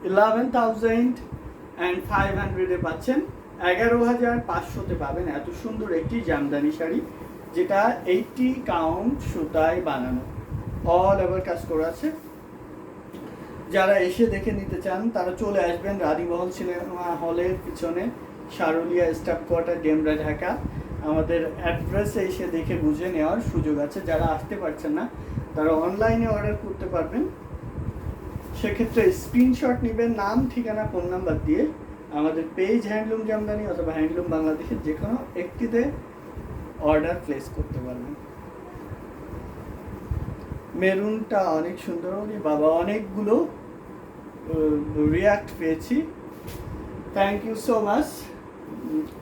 11,500 পাচ্ছেন, 11,500 পাবেন এত সুন্দর একটি জামদানি শাড়ি, যেটা 80 কাউন্ট সুতায় বানানো, অল ওভার কাজ করা আছে। যারা এসে দেখে নিতে চান তারা চলে আসবেন রানীমহল সিনেমা হলের পিছনে, সারুলিয়া স্টাফ কোয়ার্টার, ডেমরা, ঢাকা। আমাদের অ্যাড্রেসে এসে দেখে বুঝে নেওয়ার সুযোগ আছে। যারা আসতে পারছেন না তারা অনলাইনে অর্ডার করতে পারবেন। সেক্ষেত্রে স্ক্রিনশট নেবেন নাম, ঠিকানা, ফোন নাম্বার দিয়ে আমাদের পেজ হ্যান্ডলুম জামদানি অথবা হ্যান্ডলুম বাংলাদেশের যে কোনো একটিতে অর্ডার প্লেস করতে পারবেন। মেরুনটা অনেক সুন্দর, বাবা অনেকগুলো রিয়াক্ট পেয়েছি, থ্যাংক ইউ সো মাচ।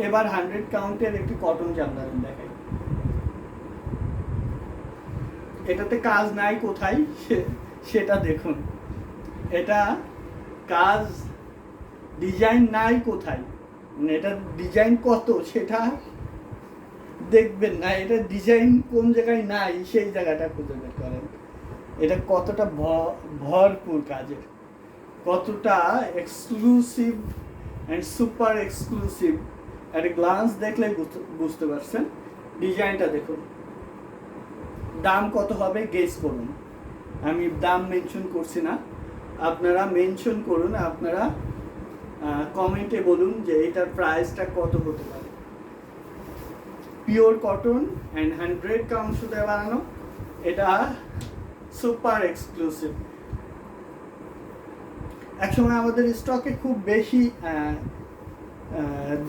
এবার 100 কাউন্টের একটি কটন জামদানি দেখাই। এটাতে কাজ নাই কোথায় সেটা দেখুন, এটা কাজ ডিজাইন নাই কোথায়, এটা ডিজাইন কত সেটা দেখবেন না, এটা ডিজাইন কোন জায়গায় নাই সেই জায়গাটা খুঁজে বের করেন। এটা কতটা ভরপুর কাজের, কতটা এক্সক্লুসিভ অ্যান্ড সুপার এক্সক্লুসিভ, একটা গ্লান্স দেখলেই বুঝতে পারছেন। ডিজাইনটা দেখুন, দাম কত হবে গেস করুন। আমি দাম মেনশন করছি না, আপনারা মেনশন করুন, আপনারা কমেন্টে বলুন যে এটার প্রাইসটা কত হতে পারে। পিওর কটন অ্যান্ড 100 কাউন্ট সুতায় বানানো, এটা সুপার এক্সক্লুসিভ। একসময় আমাদের স্টকে খুব বেশি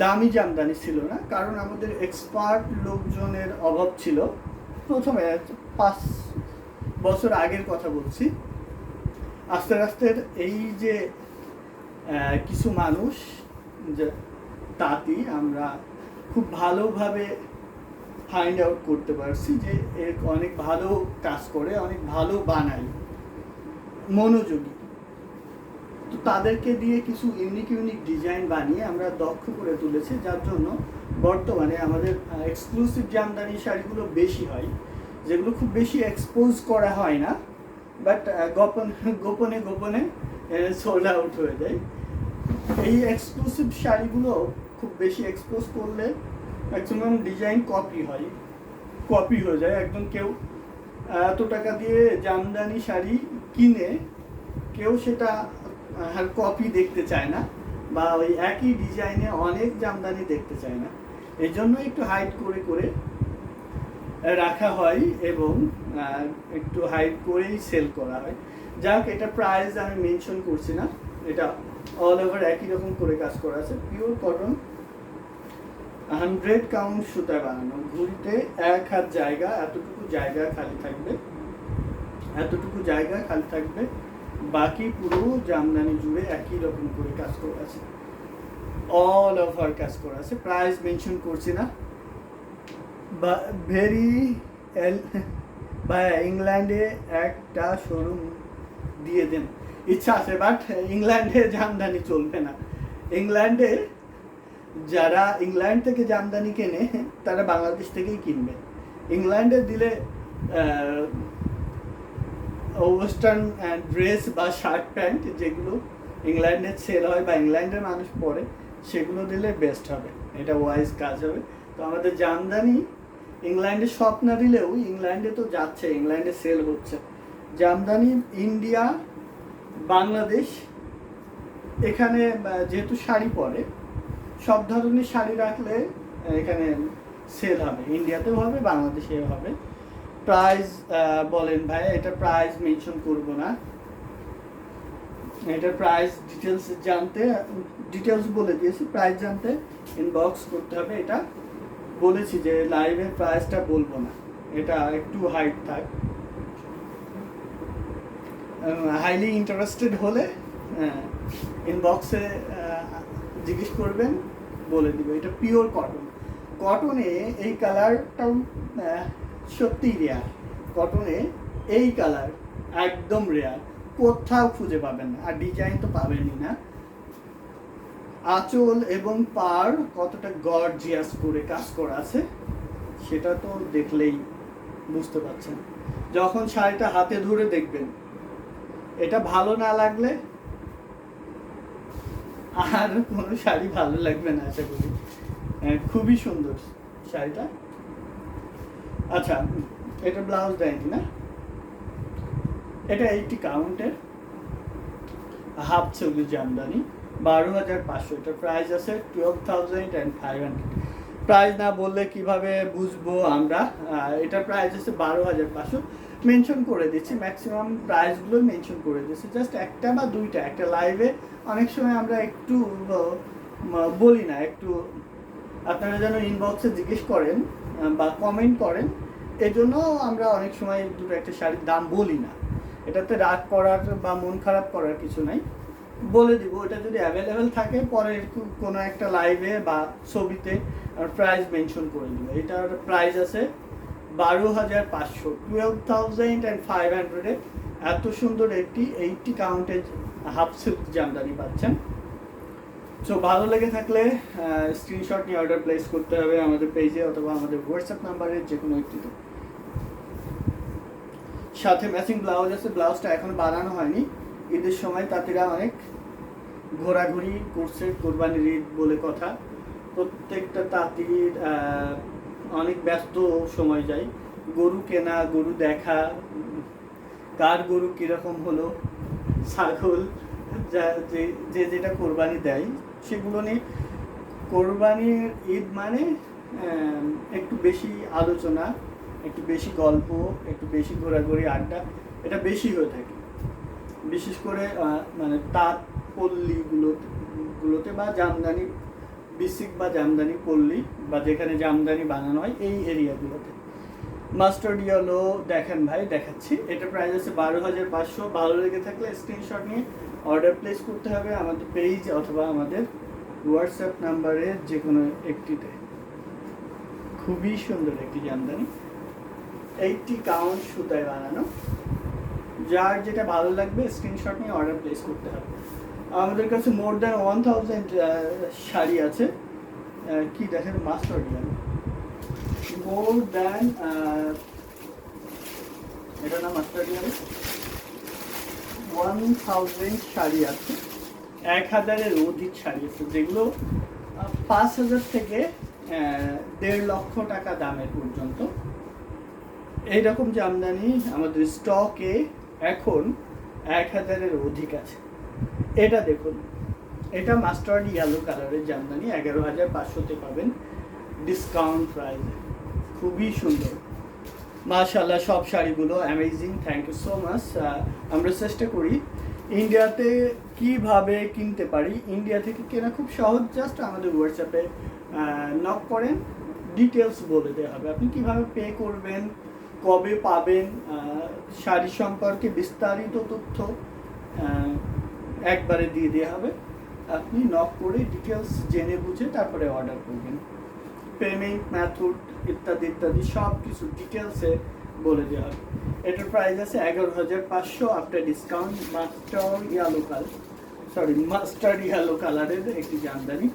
দামি জামদানি ছিল না, কারণ আমাদের এক্সপার্ট লোকজনের অভাব ছিল। প্রথমে 5 বছর আগের কথা বলছি। আস্তে আস্তে এই যে কিছু মানুষ যে তাঁতি, আমরা খুব ভালোভাবে ফাইন্ড আউট করতে পারছি যে এর অনেক ভালো কাজ করে, অনেক ভালো বানায়, মনোযোগী। তো তাদেরকে দিয়ে কিছু ইউনিক ডিজাইন বানিয়ে আমরা দক্ষ করে তুলেছি, যার জন্য বর্তমানে আমাদের এক্সক্লুসিভ জামদানি শাড়িগুলো বেশি হয়, যেগুলো খুব বেশি এক্সপোজ করা হয় না, বাট গোপনে সোল্ড আউট হয়ে যায়। এই এক্সক্লুসিভ শাড়িগুলো খুব বেশি এক্সপোজ করলে ম্যাক্সিমাম ডিজাইন কপি হয়ে যায়। একদম কেউ এত টাকা দিয়ে জামদানি শাড়ি কিনে কেউ সেটা কপি দেখতে চায় না, বা ওই একই ডিজাইনে অনেক জামদানি দেখতে চায় না। এই জন্য একটু হাইড করে রাখা হয় এবং একটু হাইড করেই সেল করা হয়। যাক, এটা প্রাইস আমি মেনশন করছি না, এটা অল ওভার একই রকম করে কাজ করা আছে। পিওর কটন, 100 কাউন্ট সুতায় বানানো, ঘুরিতে 1 হাত জায়গা, এতটুকু জায়গা খালি থাকবে, বাকি পুরো জামদানি জুড়ে একই রকম করে কাজ করা আছে, অল ওভার কাজ করা আছে। প্রাইস মেনশন করছি না। ভাইয়া ইংল্যান্ডে একটা শোরুম দিয়ে দেন, ইচ্ছা আছে, বাট ইংল্যান্ডে জামদানি চলবে না। যারা ইংল্যান্ড থেকে জামদানি কেনে তারা বাংলাদেশ থেকেই কিনবে। ইংল্যান্ডে দিলে ওয়েস্টার্ন ড্রেস বা শার্ট প্যান্ট যেগুলো ইংল্যান্ডে সেল হয় বা ইংল্যান্ডের মানুষ পরে, সেগুলো দিলে বেস্ট হবে, এটা ওয়াইজ কাজ হবে। তো আমাদের জামদানি ইংল্যান্ডে শপ না দিলেও ইংল্যান্ডে তো যাচ্ছে, ইংল্যান্ডে সেল হচ্ছে জামদানি। ইন্ডিয়া, বাংলাদেশ, এখানে যেহেতু শাড়ি পরে, সব ধরনের শাড়ি রাখলে এখানে সেল হবে, ইন্ডিয়াতেও হবে, বাংলাদেশেও হবে। প্রাইস বলেন ভাই, এটা প্রাইস মেনশন করব না, এটার প্রাইস ডিটেলস বলে দিয়েছি। প্রাইস জানতে ইনবক্স করতে হবে, এটা বলেছি যে লাইভে প্রাইসটা বলবো না, এটা একটু হাইট থাক। হাইলি ইন্টারেস্টেড হলে ইনবক্সে জিজ্ঞেস করবেন, বলে দিব। এটা পিওর কটনে এই কালারটাও সত্যিই রেয়ার, কটনে এই কালার একদম রেয়ার, কোথাও খুঁজে পাবেন না, আর ডিজাইন তো পাবেনই না। আঁচল এবং পাড় কতটা গর্জিয়াস করে কাজ করা আছে সেটা তো দেখলেই বুঝতে পারছেন। যখন শাড়িটা হাতে ধরে দেখবেন, এটা ভালো না লাগলে আর কোনো শাড়ি ভালো লাগবে না আশা করি। খুবই সুন্দর শাড়িটা। আচ্ছা, এটা ব্লাউজ দেয়নি না, এটা 80 কাউন্টের হাফ সিল্ক জামদানি, 12,500। এটার প্রাইস আছে 12,500। প্রাইস না বললে কিভাবে বুঝবো আমরা? এটার প্রাইস আছে 12,500। মেনশন করে দিচ্ছি, ম্যাক্সিমাম প্রাইসগুলো মেনশন করে দিচ্ছি, জাস্ট একটা বা দুইটা। একটা লাইভে অনেক সময় আমরা একটু বলি না, একটু আপনারা যেন ইনবক্সে জিজ্ঞেস করেন বা কমেন্ট করেন, এজন্য আমরা অনেক সময় দুটো একটা শাড়ির দাম বলি না। এটাতে রাগ করার বা মন খারাপ করার কিছু নাই, বলে দিব। এটা যদি অ্যাভেলেবেল থাকে পরে কোনো একটা লাইভে বা ছবিতে প্রাইস মেনশন করে দিব। এটার প্রাইস আছে 12,500, 12,500-এ এত সুন্দর একটি 80 কাউন্টেজ হাফ সিল্ক জামদানি পাচ্ছেন। সো ভালো লেগে থাকলে স্ক্রিনশট নিয়ে অর্ডার প্লেস করতে হবে আমাদের পেজে অথবা আমাদের হোয়াটসঅ্যাপ নাম্বারে, যে কোনো একটিতে। সাথে ম্যাচিং ব্লাউজ আছে, ব্লাউজটা এখনো বানানো হয়নি। ঈদের সময় তাঁতিরা অনেক ঘোরাঘুরি করছে, কোরবানির ঈদ বলে কথা। প্রত্যেকটা তাঁতির অনেক ব্যস্ত সময় যায়, গরু কেনা, গরু দেখা, কার গরু কীরকম হলো, ছাগল, যে যেটা কোরবানি দেয় সেগুলো নিয়ে। কোরবানির ঈদ মানে একটু বেশি আলোচনা, একটু বেশি গল্প, একটু বেশি ঘোরাঘুরি, আড্ডা, এটা বেশি হয়ে থাকে। বিশেষ করে মানে তাঁত পল্লীগুলোতে বা জামদানি বিসিক বা জামদানি পল্লী বা যেখানে জামদানি বানানো হয় এই এরিয়াগুলোতে। মাস্টার্ড ইয়েলো দেখেন ভাই, দেখাচ্ছি। এটা প্রাইস আছে 12,500। ভালো লেগে থাকলে স্ক্রিনশট নিয়ে অর্ডার প্লেস করতে হবে আমাদের পেজ অথবা আমাদের হোয়াটসঅ্যাপ নাম্বারে যে কোনো একটিতে। খুবই সুন্দর একটি জামদানি, 80 কাউন্ট সুতায় বানানো। যার যেটা ভালো লাগবে স্ক্রিনশট নিয়ে অর্ডার প্লেস করতে হবে। আমাদের কাছে মোর দ্যান 1,000 শাড়ি আছে। কি দেখেন, মাস্টার্ড ইয়েলো, মোর দ্যান এটা না মাস্টার্ড ইয়েলো, 1,000 শাড়ি আছে। 1,000-এর অধিক শাড়ি আছে, যেগুলো 5,000 থেকে 1.5 লক্ষ টাকা দামের পর্যন্ত। এইরকম জামদানি আমাদের স্টকে এখন 1,000-এর অধিক আছে। এটা দেখুন, এটা মাস্টার্ড ইয়েলো কালারের জামদানি, 11,500-তে পাবেন ডিসকাউন্ট প্রাইসে। খুবই সুন্দর, মাশাআল্লাহ। সব শাড়িগুলো amazing, thank you so much. আমরা চেষ্টা করি ইন্ডিয়াতে কিভাবে কিনতে পারি। ইন্ডিয়া থেকে কেনা খুব সহজ, জাস্ট আমাদের হোয়াটসঅ্যাপে নক করেন, ডিটেলস বলে দেওয়া হবে। আপনি কিভাবে পে করবেন, কবে পাবেন, শাড়ি সম্পর্কে বিস্তারিত তথ্য একবারে দিয়ে দেওয়া হবে। আপনি নক করে ডিটেলস জেনে বুঝে তারপরে অর্ডার করবেন। পেমেন্ট মেথড ইত্যাদি ইত্যাদি সব কিছু ডিটেলসে বলে দেওয়া হবে। এটার প্রাইস আছে 11,500 আফটার ডিসকাউন্ট। মাস্টার্ড ইয়েলো কালারের একটি জামদানি,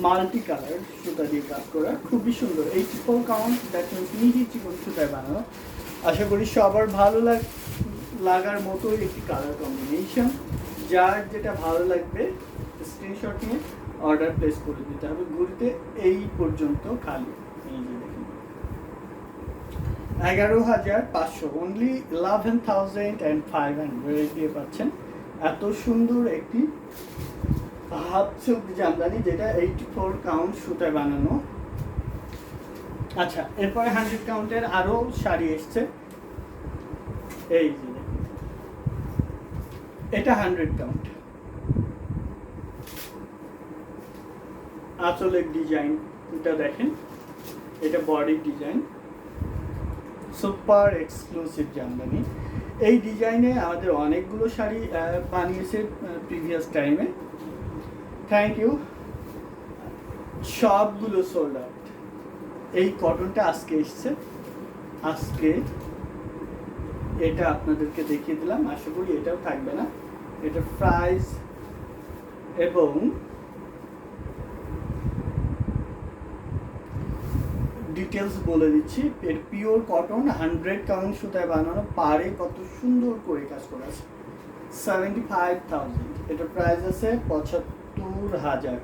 মাল্টি কালার সুতা দিয়ে কাজ করা, খুবই সুন্দর। 84 কাউন্ট, দ্যাট মিনস মিহি চিকন সুতায় বানানো। আশা করি সবার ভালো লাগার মতোই একটি কালার কম্বিনেশন। যার যেটা ভালো লাগবে স্ক্রিনশট নিয়ে অর্ডার প্লেস করে দিতে হবে। ঘুরতে এই পর্যন্ত খালি, এই যে দেখুন, 11,500, অনলি 11,500 দিয়ে পাচ্ছেন এত সুন্দর একটি হাফ সিল্ক জামদানি, যেটা 84 কাউন্ট সুতায় বানানো। আচ্ছা, এরপরে 100 কাউন্টের আরো শাড়ি এসছে। এই যে দেখুন, এটা 100 কাউন্ট, আঁচলের ডিজাইনটা দেখেন, এটা বডির ডিজাইন, সুপার এক্সক্লুসিভ জামদানি। এই ডিজাইনে আমাদের অনেকগুলো শাড়ি বানিয়েছে প্রিভিয়াস টাইমে, থ্যাংক ইউ। সবগুলো সোল্ড আউট। এই কটনটা আজকে এসছে, আজকে এটা আপনাদেরকে দেখিয়ে দিলাম। আশা করি এটাও থাকবে না। এটা প্রাইস এবং ডিটেলস বলে দিচ্ছি। এর পিওর কটন, 100 কাউন্ট সুতায় বানানো, পাড়ে কত সুন্দর করে কাজ করা আছে। 75,000। এটার প্রাইস আছে 75,000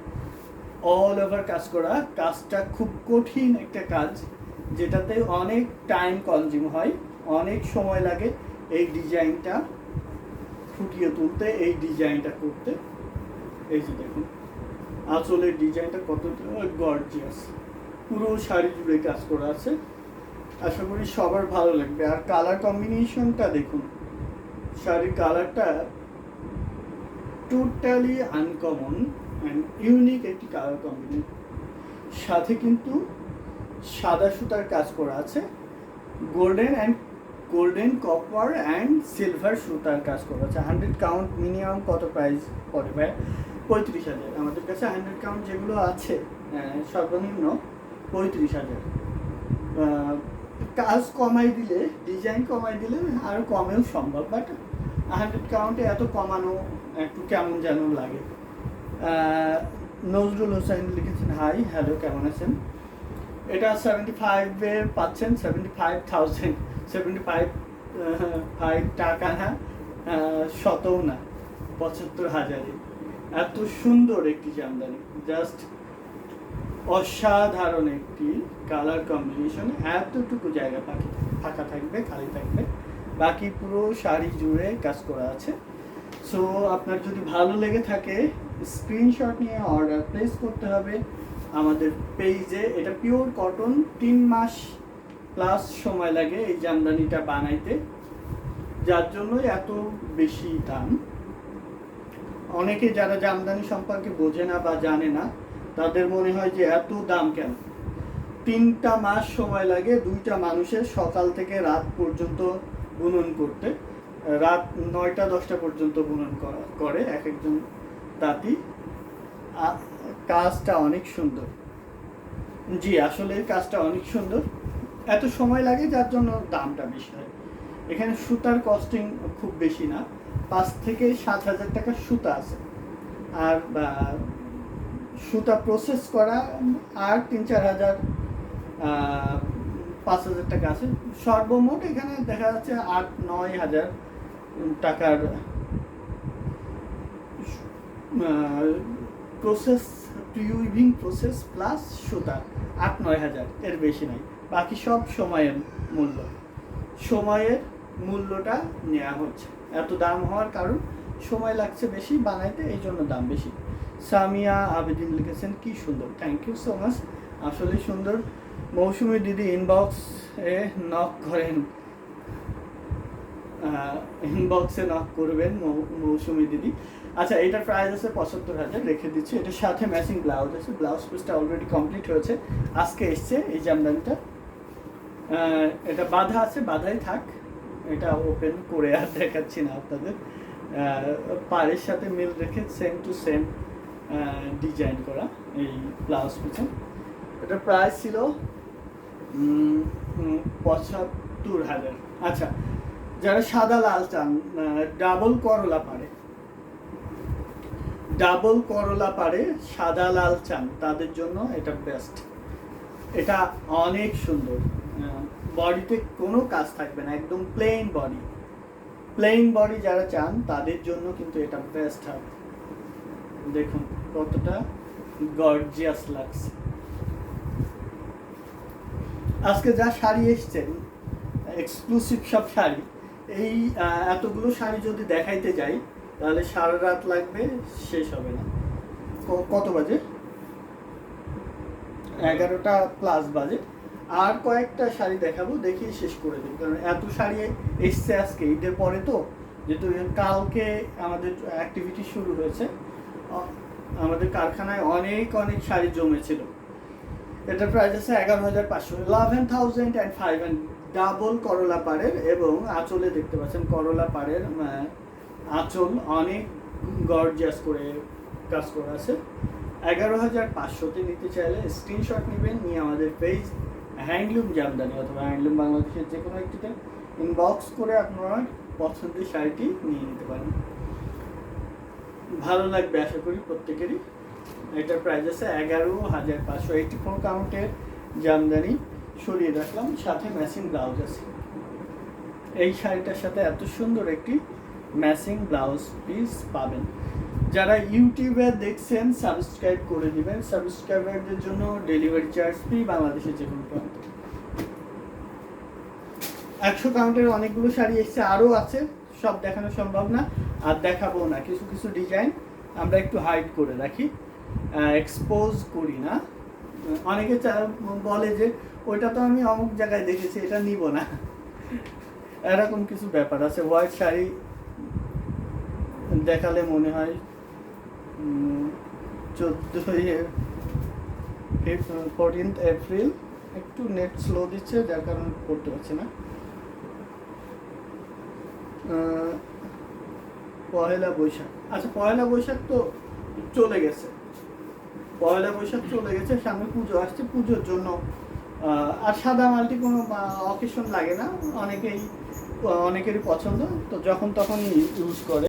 অল ওভার কাজ করা। কাজটা খুব কঠিন একটা কাজ, যেটাতে অনেক টাইম কনজিউম হয়, অনেক সময় লাগে এই ডিজাইনটা ফুটিয়ে তুলতে, এই ডিজাইনটা করতে। এই যে দেখুন আঁচলের ডিজাইনটা কতটা গর্জিয়াস, পুরো শাড়ি জুড়ে কাজ করা আছে। আশা করি সবার ভালো লাগবে। আর কালার কম্বিনেশনটা দেখুন, শাড়ির কালারটা টোটালি আনকমন অ্যান্ড ইউনিক একটি কালার কম্বিনেশন। সাথে কিন্তু সাদা সুতার কাজ করা আছে, গোল্ডেন কপার অ্যান্ড সিলভার সুতার কাজ করা আছে। 100 কাউন্ট মিনিমাম কত প্রাইস পড়ে ভাই? 35,000। আমাদের কাছে 100 কাউন্ট যেগুলো আছে সর্বনিম্ন 35,000। কাজ কমাই দিলে, ডিজাইন কমাই দিলে আরও কমেও সম্ভব, বাট 100 কাউন্টে এত কমানো একটু কেমন যেন লাগে। নজরুল হোসেন লিখেছেন, হাই হ্যালো কেমন আছেন। এটা 75-এ পাচ্ছেন 75,000, 75 টাকা না, শতও না, 75,000-এ। এত সুন্দর একটি জামদানি, জাস্ট অসাধারণ একটি কালার কম্বিনেশন। এতটুকু জায়গা ফাঁকা থাকবে, খালি থাকবে, বাকি পুরো শাড়ি জুড়ে কাজ করা আছে। সো আপনার যদি ভালো লেগে থাকে স্ক্রিনশট নিয়ে অর্ডার প্লেস করতে হবে আমাদের পেজে। এটা পিওর কটন, 3 মাস প্লাস সময় লাগে এই জামদানিটা বানাইতে, যার জন্য এত বেশি দাম। অনেকে যারা জামদানি সম্পর্কে বোঝে না বা জানে না, তাদের মনে হয় যে এত দাম কেন। 3টা মাস সময় লাগে 2টা মানুষের, সকাল থেকে রাত পর্যন্ত বুনন করতে। রাত 9টা-10টা পর্যন্ত বুনন করে এক একজন তাঁতি। কাজটা অনেক সুন্দর, জি আসলে কাজটা অনেক সুন্দর। এত সময় লাগে যার জন্য দামটা বেশি হয়। এখানে সুতার কস্টিং খুব বেশি না, 5 থেকে 7,000 টাকা সুতা আছে, আর সুতা প্রসেস করা আর 3-4 হাজার 5,000 টাকা আছে। সর্বমোট এখানে দেখা যাচ্ছে 8-9 হাজার টাকার প্রসেস, উইভিং প্রসেস প্লাস সুতা 8-9 হাজার, এর বেশি নাই। বাকি সব সময়ের মূল্য, সময়ের মূল্যটা নেওয়া হচ্ছে। এত দাম হওয়ার কারণ সময় লাগছে বেশি বানাইতে, এই জন্য দাম বেশি। সামিয়া আবেদিন লিখেছেন, কি সুন্দর, থ্যাংক ইউ সো মাচ, আসলে সুন্দর। মৌসুমী দিদি ইনবক্সে নক করেন, ইনবক্সে নক করবেন মৌসুমী দিদি। আচ্ছা, এটার প্রাইস আছে 75,000, রেখে দিচ্ছি। এটার সাথে ম্যাচিং ব্লাউজ আছে, ব্লাউজ পিসটা অলরেডি কমপ্লিট হয়েছে, আজকে এসছে এই জামদানিটা। এটা বাঁধা আছে, বাঁধাই থাক, এটা ওপেন করে আর দেখাচ্ছি না আপনাদের। পাড়ের সাথে মিল রেখে সেম টু সেম ডিজাইন করা এই ব্লাউজ পিসে। এটার প্রাইস ছিল 75,000। আচ্ছা, যারা সাদা লাল চান, ডাবল করলা পারে সাদা লাল চান, তাদের জন্য এটা বেস্ট। এটা অনেক সুন্দর, বডিতে কোনো কাজ থাকবে না, একদম প্লেন বডি যারা চান তাদের জন্য কিন্তু এটা বেস্ট হবে। দেখুন কতটা গর্জিয়াস লাগছে। আজকে যা শাড়ি এসছেন এক্সক্লুসিভ সব শাড়ি, এই এতগুলো শাড়ি যদি দেখাইতে যাই তাহলে সারা রাত লাগবে, শেষ হবে না। কত বাজে? 11টা প্লাস বাজে। আর কয়েকটা শাড়ি দেখাবো, দেখিয়ে শেষ করে দিই, কারণ এত শাড়ি এসছে আজকে ঈদের পরে, তো যেহেতু কালকে আমাদের অ্যাক্টিভিটি শুরু হয়েছে, আমাদের কারখানায় অনেক শাড়ি জমেছিল। এটার প্রাইস আছে 11,500, 11,500 ডাবল করলা পাড়ের, এবং আঁচলে দেখতে পাচ্ছেন করলা পাড়ের আঁচল অনেক গর্জিয়াস করে কাজ করা আছে। 11,500-তে নিতে চাইলে স্ক্রিনশট নেবেন, নিয়ে আমাদের পেজ হ্যান্ডলুম জামদানি অথবা হ্যান্ডলুম বাংলাদেশের যে কোনো একটিতে ইনবক্স করে আপনারা পছন্দের শাড়িটি নিয়ে নিতে পারেন। ভালো লাগবে আশা করি প্রত্যেকেরই। এটার প্রাইস আছে 11,500। 84 কাউন্টের জামদানি সরিয়ে রাখলাম, সাথে ম্যাচিং ব্লাউজ আছে। এই শাড়িটার সাথে এত সুন্দর একটি ম্যাচিং ব্লাউজ পিস পাবেন। যারা ইউটিউবে দেখছেন সাবস্ক্রাইব করে দিবেন, সাবস্ক্রাইবারদের জন্য ডেলিভারি চার্জ ফ্রি বাংলাদেশের যে কোনো প্রান্তে। 100 কাউন্টের অনেকগুলো শাড়ি এসছে, আরও আছে, সব দেখানো সম্ভব না আর দেখাবো না। কিছু কিছু ডিজাইন আমরা একটু হাইড করে রাখি, এক্সপোজ করি না। অনেকে বলে যে ওইটা তো আমি অমুক জায়গায় দেখেছি, এটা নিব না, এরকম কিছু ব্যাপার আছে। হোয়াইট শাড়ি দেখালে মনে হয় 14 এপ্রিল, একটু নেট স্লো দিচ্ছে যার কারণে পড়তে পারছি না। পয়লা বৈশাখ, আচ্ছা পয়লা বৈশাখ তো চলে গেছে, পয়লা বৈশাখ চলে গেছে, সামনে পুজো আসছে, পুজোর জন্য আর সাদা মালটি কোনো অকেশন লাগে না, অনেকেরই পছন্দ, তো যখন তখন ইউজ করে।